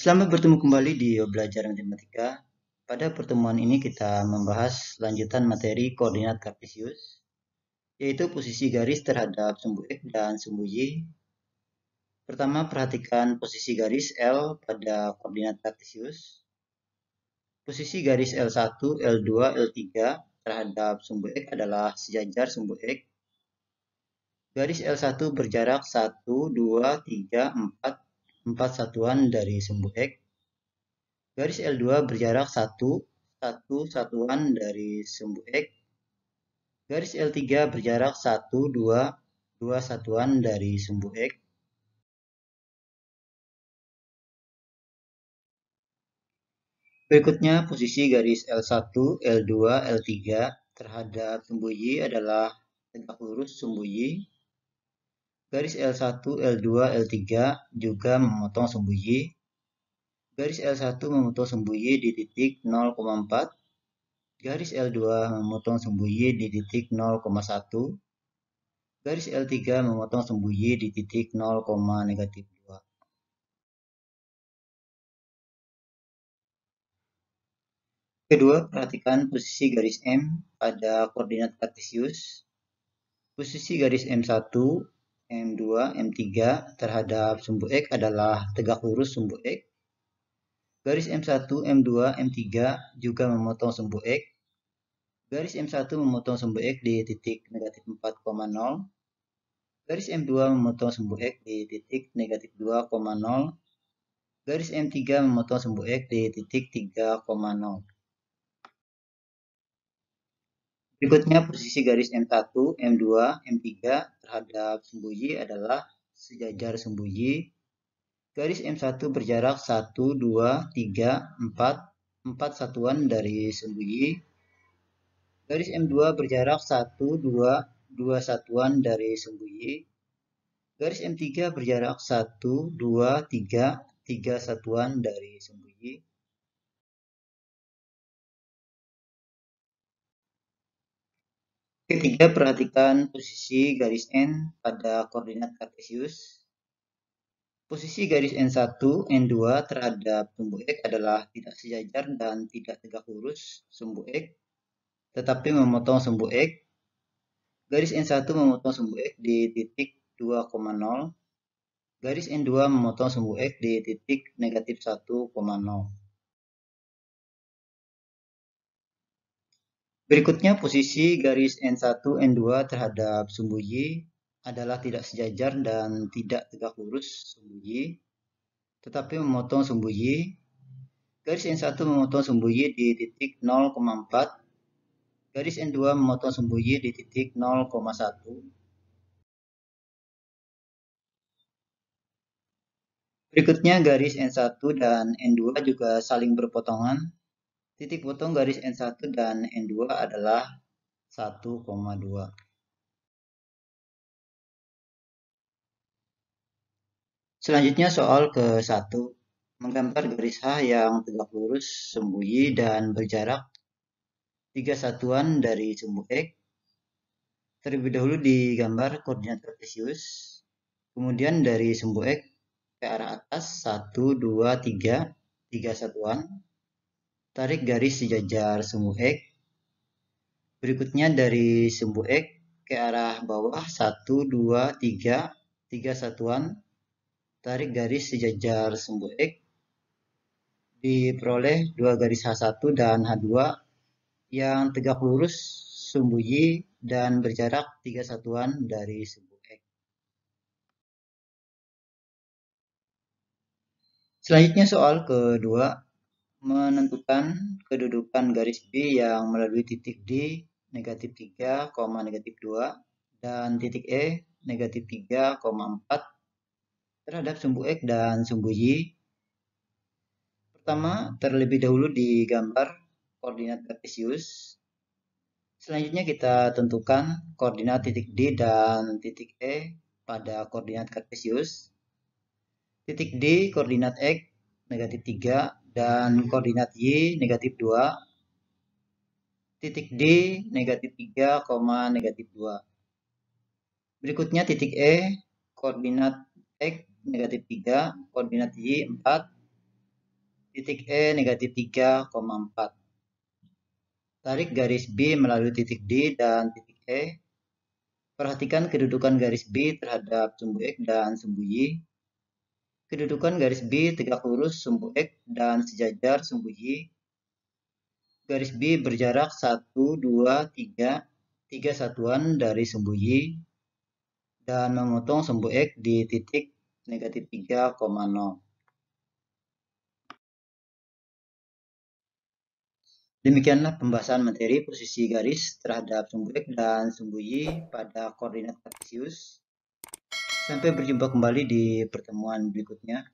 Selamat bertemu kembali di Belajar Matematika. Pada pertemuan ini kita membahas lanjutan materi koordinat kartesius, yaitu posisi garis terhadap sumbu X dan sumbu Y. Pertama, perhatikan posisi garis L pada koordinat kartesius. Posisi garis L1, L2, L3 terhadap sumbu X adalah sejajar sumbu X. Garis L1 berjarak 1, 2, 3, 4, 4 satuan dari sumbu X. Garis L2 berjarak 1, 1 satuan dari sumbu X. Garis L3 berjarak 1, 2, 2 satuan dari sumbu X. Berikutnya, posisi garis L1, L2, L3 terhadap sumbu Y adalah tegak lurus sumbu Y. Garis L1, L2, L3 juga memotong sumbu Y. Garis L1 memotong sumbu Y di titik 0,4. Garis L2 memotong sumbu Y di titik 0,1. Garis L3 memotong sumbu Y di titik 0,-2. Kedua, perhatikan posisi garis M pada koordinat kartesius. Posisi garis M1, M2, M3 terhadap sumbu X adalah tegak lurus sumbu X. Garis M1, M2, M3 juga memotong sumbu X. Garis M1 memotong sumbu X di titik -4,0. Garis M2 memotong sumbu X di titik -2,0. Garis M3 memotong sumbu X di titik 3,0. Berikutnya posisi garis M1, M2, M3 terhadap sumbu Y adalah sejajar sumbu Y. Garis M1 berjarak 1, 2, 3, 4, 4 satuan dari sumbu Y. Garis M2 berjarak 1, 2, 2 satuan dari sumbu Y. Garis M3 berjarak 1, 2, 3, 3 satuan dari sumbu Y. Ketiga, perhatikan posisi garis N pada koordinat kartesius. Posisi garis N1, N2 terhadap sumbu X adalah tidak sejajar dan tidak tegak lurus sumbu X, tetapi memotong sumbu X. Garis N1 memotong sumbu X di titik 2,0. Garis N2 memotong sumbu X di titik -1,0. Berikutnya, posisi garis N1, N2 terhadap sumbu Y adalah tidak sejajar dan tidak tegak lurus sumbu Y, tetapi memotong sumbu Y. Garis N1 memotong sumbu Y di titik 0,4. Garis N2 memotong sumbu Y di titik 0,1. Berikutnya, garis N1 dan N2 juga saling berpotongan. Titik potong garis N1 dan N2 adalah 1,2. Selanjutnya soal ke-1. Menggambar garis H yang tegak lurus sumbu Y dan berjarak 3 satuan dari sumbu X. Terlebih dahulu digambar koordinat kartesius. Kemudian dari sumbu X ke arah atas 1, 2, 3, 3 satuan. Tarik garis sejajar sumbu X. Berikutnya dari sumbu X ke arah bawah 1, 2, 3, 3 satuan. Tarik garis sejajar sumbu X. Diperoleh 2 garis H1 dan H2 yang tegak lurus sumbu Y dan berjarak 3 satuan dari sumbu X. Selanjutnya soal kedua, menentukan kedudukan garis B yang melalui titik D -3, -2 dan titik E -3,4 terhadap sumbu X dan sumbu Y. Pertama, terlebih dahulu digambar koordinat kartesius. Selanjutnya kita tentukan koordinat titik D dan titik E pada koordinat kartesius. Titik D koordinat X -3 dan koordinat Y -2. Titik D -3, -2. Berikutnya titik E koordinat X -3, koordinat Y 4, titik E negatif 3,4. Tarik garis B melalui titik D dan titik E. Perhatikan kedudukan garis B terhadap sumbu X dan sumbu Y. Kedudukan garis B tegak lurus sumbu X dan sejajar sumbu Y. Garis B berjarak 1, 2, 3, 3 satuan dari sumbu Y dan memotong sumbu X di titik negatif 3,0. Demikianlah pembahasan materi posisi garis terhadap sumbu X dan sumbu Y pada koordinat kartesius. Sampai berjumpa kembali di pertemuan berikutnya.